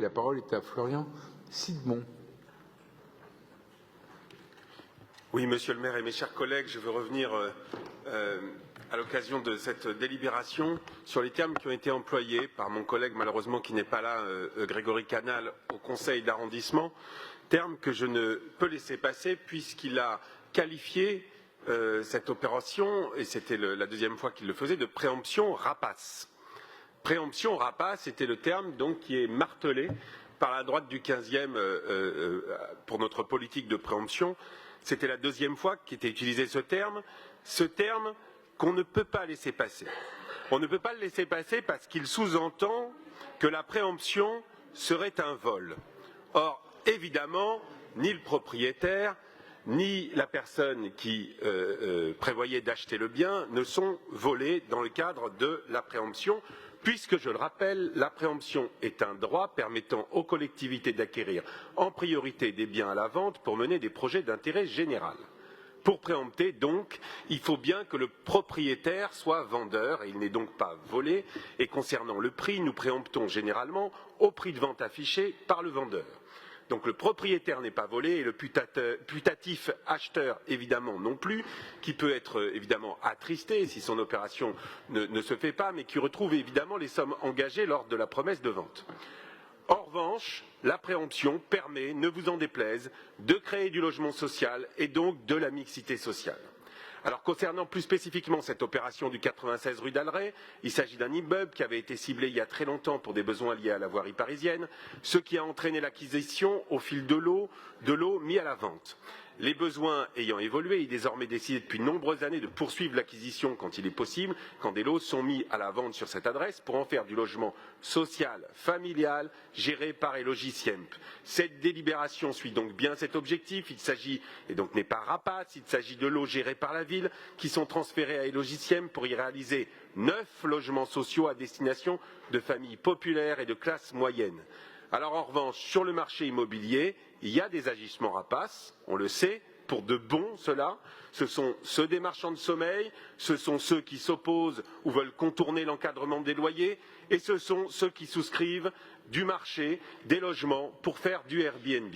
La parole est à Florian Sidmon. Oui, monsieur le maire et mes chers collègues, je veux revenir à l'occasion de cette délibération sur les termes qui ont été employés par mon collègue, malheureusement qui n'est pas là, Grégory Canal, au conseil d'arrondissement, termes que je ne peux laisser passer puisqu'il a qualifié cette opération, et c'était la deuxième fois qu'il le faisait, de préemption rapace. Préemption rapace était le terme donc qui est martelé par la droite du 15e pour notre politique de préemption. C'était la deuxième fois qu'était utilisé ce terme qu'on ne peut pas laisser passer. On ne peut pas le laisser passer parce qu'il sous-entend que la préemption serait un vol. Or, évidemment, ni le propriétaire, ni la personne qui prévoyait d'acheter le bien ne sont volés dans le cadre de la préemption, puisque, je le rappelle, la préemption est un droit permettant aux collectivités d'acquérir en priorité des biens à la vente pour mener des projets d'intérêt général. Pour préempter, donc, il faut bien que le propriétaire soit vendeur, et il n'est donc pas volé. Et concernant le prix, nous préemptons généralement au prix de vente affiché par le vendeur. Donc le propriétaire n'est pas volé et le putatif acheteur évidemment non plus, qui peut être évidemment attristé si son opération ne se fait pas, mais qui retrouve évidemment les sommes engagées lors de la promesse de vente. En revanche, la préemption permet, ne vous en déplaise, de créer du logement social et donc de la mixité sociale. Alors concernant plus spécifiquement cette opération du 96 rue d'Alray, il s'agit d'un immeuble qui avait été ciblé il y a très longtemps pour des besoins liés à la voirie parisienne, ce qui a entraîné l'acquisition au fil de l'eau mis à la vente. Les besoins ayant évolué, il est désormais décidé depuis de nombreuses années de poursuivre l'acquisition quand il est possible, quand des lots sont mis à la vente sur cette adresse pour en faire du logement social, familial, géré par Elogisiemp. Cette délibération suit donc bien cet objectif. Il s'agit, et donc n'est pas rapace, il s'agit de lots gérés par la ville qui sont transférés à Elogisiemp pour y réaliser 9 logements sociaux à destination de familles populaires et de classe moyenne. Alors en revanche, sur le marché immobilier, il y a des agissements rapaces, on le sait, pour de bons ceux-là. Ce sont ceux des marchands de sommeil, ce sont ceux qui s'opposent ou veulent contourner l'encadrement des loyers, et ce sont ceux qui souscrivent du marché des logements pour faire du Airbnb.